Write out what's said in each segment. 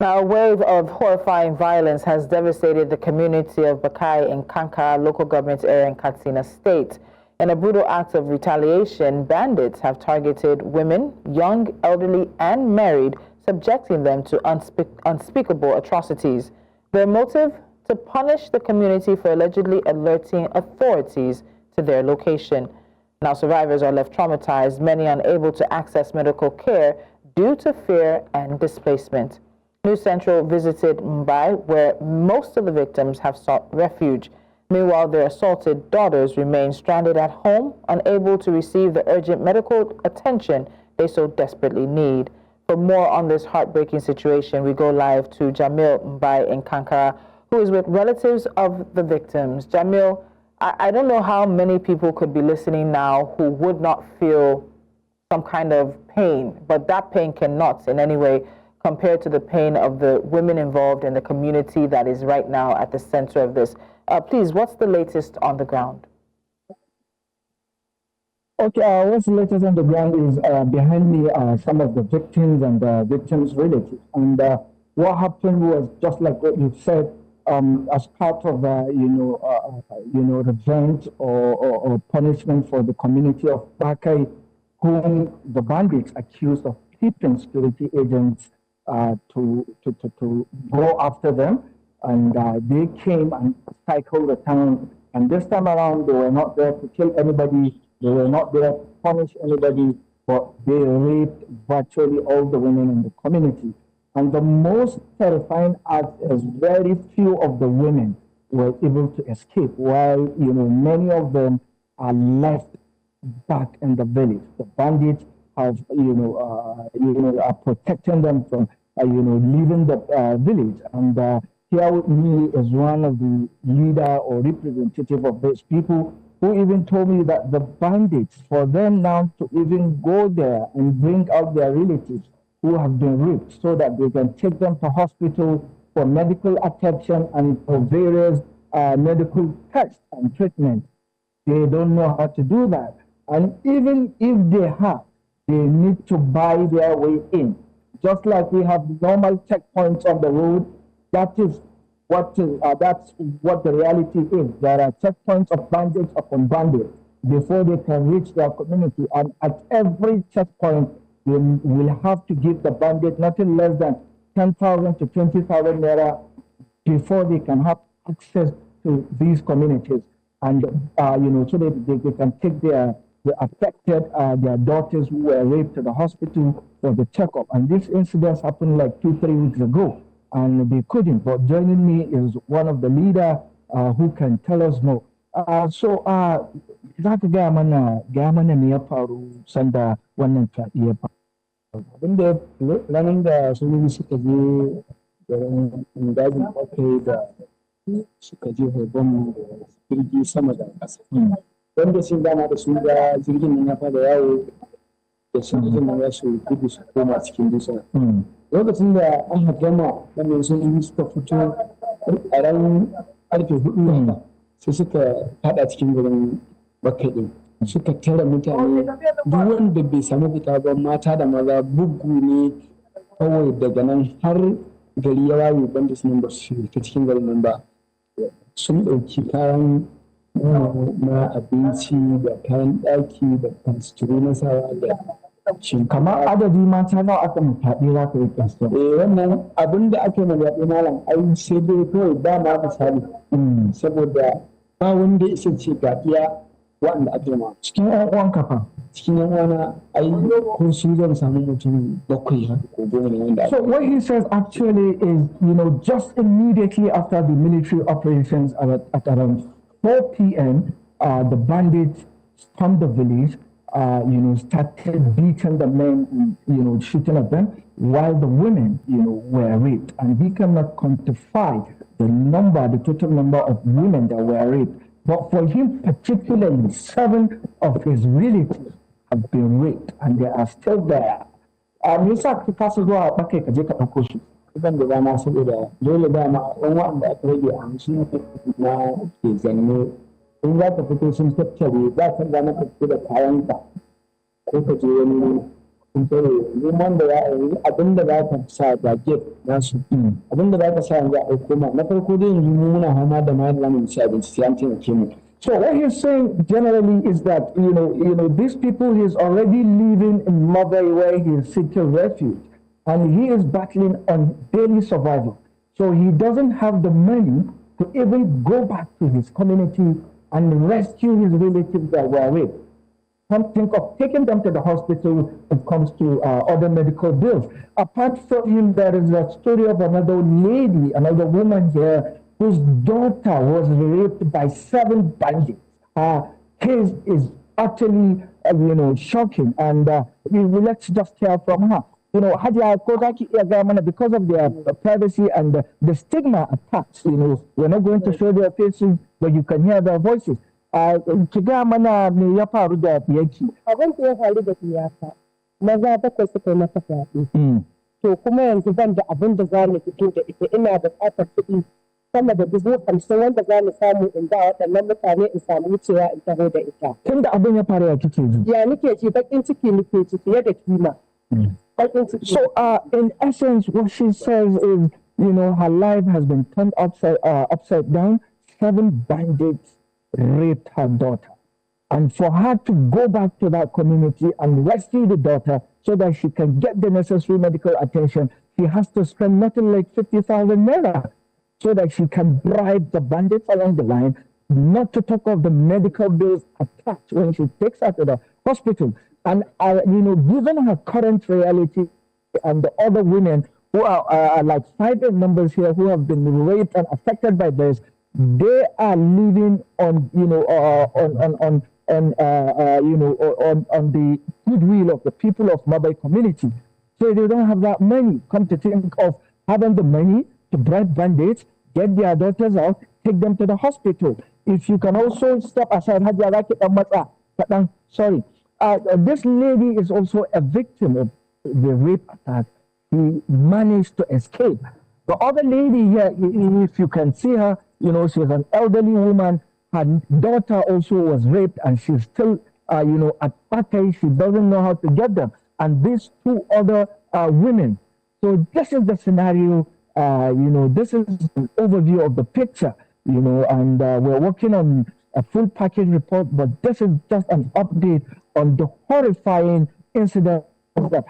Now, a wave of horrifying violence has devastated the community of Bakai in Kankara local government area in Katsina state. In a brutal act of retaliation, bandits have targeted women, young, elderly, and married, subjecting them to unspeakable atrocities. Their motive? To punish the community for allegedly alerting authorities to their location. Now, survivors are left traumatized, many unable to access medical care due to fear and displacement. News Central visited Mabai, where most of the victims have sought refuge. Meanwhile, their assaulted daughters remain stranded at home, unable to receive the urgent medical attention they so desperately need. For more on this heartbreaking situation, we go live to Jamil Mabai in Kankara, who is with relatives of the victims. Jamil, I don't know how many people could be listening now who would not feel some kind of pain, but that pain cannot in any way compared to the pain of the women involved in the community that is right now at the center of this. Please, what's the latest on the ground? Okay, what's the latest on the ground is behind me are some of the victims and the victims' relatives. And what happened was just like what you said, as part of revenge or punishment for the community of Bakai, whom the bandits accused of keeping security agents to go after them, and they came and cycled the town. And this time around, they were not there to kill anybody. They were not there to punish anybody, but they raped virtually all the women in the community. And the most terrifying act is very few of the women were able to escape, while many of them are left back in the village. The bandits have are protecting them from leaving the village. And here with me is one of the leader or representative of those people who even told me that the bandits, for them now to even go there and bring out their relatives who have been raped so that they can take them to hospital for medical attention and for various medical tests and treatment, they don't know how to do that. And even if they have, they need to buy their way in. Just like we have normal checkpoints on the road, that's what the reality is. There are checkpoints of bandits upon bandits before they can reach their community. And at every checkpoint, they will have to give the bandit nothing less than 10,000 to 20,000 naira before they can have access to these communities. And so they can take the affected their daughters who were raped to the hospital for the checkup. And this incident happened like 2-3 weeks ago, and they couldn't. But joining me is one of the leader who can tell us more. Za ka gaya mana me ya faru sanda wannan fyaɗe ya faru. Abinda ranar da sojoji suka je da dajin Bakai da suka je horon jirgi sama da ƙasa. Wanda sun dama da sun ga jirgin nan ya fara yawo da sojojin nan ya su gudu su koma cikin dutsen. Lokacin da aka gama wannan sojoji suka fito a ran ƙarfe 4 sai suka haɗa cikin garin Bakai ɗin. Suka tara mutane duk wanda bai samu fita ba, mata da maza, bugu ne kawai. Daga nan har gari ya waye, banda su nan ba su ta cikin garin nan ba. Sun ɗauki kayan na abinci da kayan ɗaki da konsturu na sawa da kamar adadi mata nawa aka mutaɗe za ka yi kasta. Wannan abin da ake mazaɓe malam ai sai dai kawai ba ma misali, saboda ba wanda ya ce ga iya wanda ake ma cikin ƴan uwan kafa. Cikin yan uwana ai ko su zan samu mutum 7 haka ko 10 ne wanda. So what he says actually is, just immediately after the military operations at around 4 p.m., the bandits stormed the village, started beating the men, shooting at them, while the women, were raped. And we cannot quantify the total number of women that were raped. But for him particularly, 7 of his relatives have been raped, and they are still there. Me yasa ka kasa zuwa Bakai ka je ka ɗauko su? Iban da dama saboda dole dama ɗan waɗanda aka rage a hamsin na ke zanne, in za ka fito sun tattare, za ka gana ka fito da kayanka ko ka je wani sun tare neman da ya yi abin da za ka sa da gate nasu abin da za ka sa yanzu a hukuma na farko dai yanzu mu muna hama da ma da mu ci abinci sai an taimake mu. So what he's saying generally is that these people, he's already living in Mabai where he is seeking refuge, and he is battling on daily survival. So he doesn't have the money to even go back to his community and rescue his relatives that were raped. Come think of taking them to the hospital when it comes to other medical bills. Apart from him, there is a story of another lady, another woman here, whose daughter was raped by 7 bandits. Her case is utterly, shocking, and let's just hear from her. Hajiya ko za ki iya gaya mana, because of their privacy and the stigma attached, we're not going to show their faces, but you can hear their voices. Ki gaya mana me ya faru da yake. Abin da ya faru da iyaka, maza 7 suka yi masa fyaɗe. To kuma yanzu ban da abin da za mu fito da ita, ina buƙatar kuɗi sama da 50,000 wanda za mu samu in ba waɗannan mutane in samu wucewa in taho da ita. Tun da abin ya faru ya kike ji? Ya nike ji, baƙin ciki nike ji fiye da kima. So, in essence, what she says is, her life has been turned upside down. 7 bandits raped her daughter. And for her to go back to that community and rescue the daughter so that she can get the necessary medical attention, she has to spend nothing like 50,000 naira so that she can bribe the bandits along the line, not to talk of the medical bills attached when she takes her to the hospital. And, given her current reality and the other women who are like 5 numbers here who have been raped and affected by this, they are living on, on the goodwill of the people of Mabai community. So they don't have that money. Come to think of having the money to bribe bandits, get their daughters out, take them to the hospital. If you can also step aside, sorry. This lady is also a victim of the rape attack. She managed to escape. The other lady here, if you can see her, she's an elderly woman. Her daughter also was raped, and she's still, at Bakai. She doesn't know how to get them. And these 2 other women. So this is the scenario. This is an overview of the picture. And we're working on a full package report, but this is just an update on the horrifying incidents that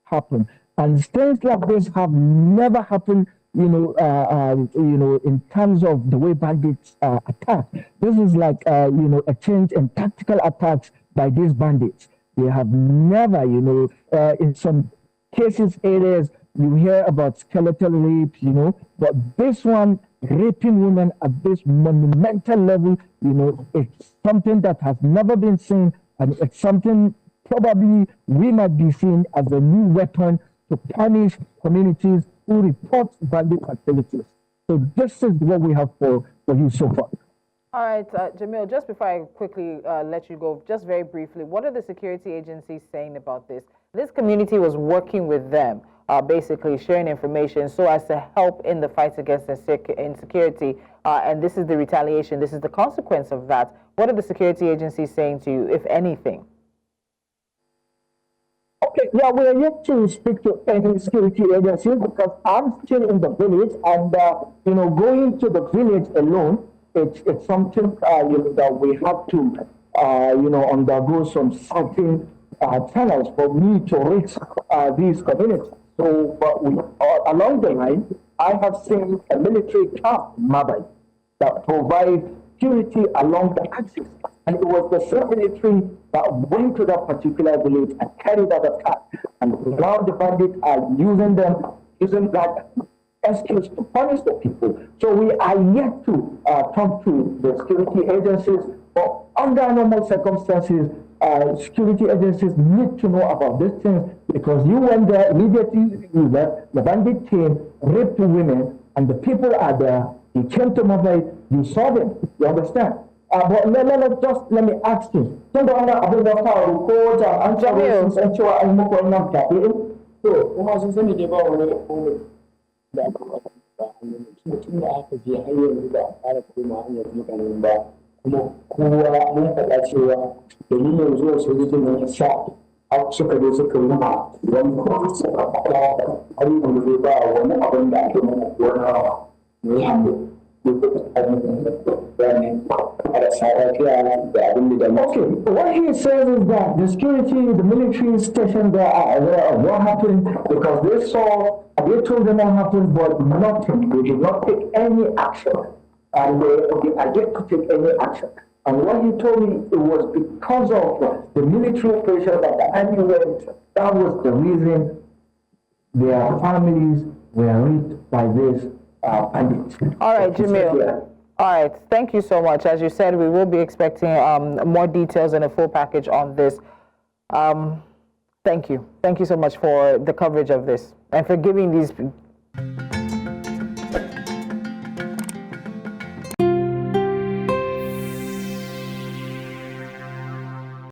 happened. And things like this have never happened, in terms of the way bandits attack. This is like, a change in tactical attacks by these bandits. They have never, in some cases, areas, you hear about skeletal rape, but this one, raping women at this monumental level, it's something that has never been seen, and it's something probably we might be seen as a new weapon to punish communities who report bandit activities. So this is what we have for you so far. All right, Jamil, just before I quickly let you go, just very briefly, what are the security agencies saying about this? This community was working with them, basically sharing information so as to help in the fight against insecurity, and this is the retaliation, this is the consequence of that. What are the security agencies saying to you, if anything? Okay, yeah, we are yet to speak to any security agencies because I'm still in the village, and going to the village alone, it's something that we have to undergo some certain channels for me to reach these communities. So, but along the line, I have seen a military camp in Mabai that provides security along the axis. And it was the same military that went to that particular village and carried out the attack. And now the bandits are using that excuse to punish the people. So we are yet to talk to the security agencies, but under normal circumstances, security agencies need to know about these things, because you went there immediately, you left, the bandit came, raped 2 women, and the people are there. You came to Mabai, you saw them, you understand? But let me ask you. Tun da wannan abin da faru ko jami'an tsaro sun san cewa an muku wannan fyaɗe? To, kuma sun sani dai ba wani komai da aka ba tun da aka je har yanzu da a fara koma hanyar mutanen ba, kuma kowa mun faɗa cewa dalilin zuwa sojojin nan ya sa suka je suka yi ma wani suka faɗa har yi wani ba wani abin da ake nuna wani mai hannu Okay, what he says is that the security, the military station there are aware of what happened because they told them what happened, but nothing. They did not take any action. And they are yet to take any action. And what he told me, it was because of the military operation that the army went. That was the reason their families were raped by this bandits. All right, Jamil. All right, thank you so much. As you said, we will be expecting more details and a full package on this. Thank you. Thank you so much for the coverage of this and for giving these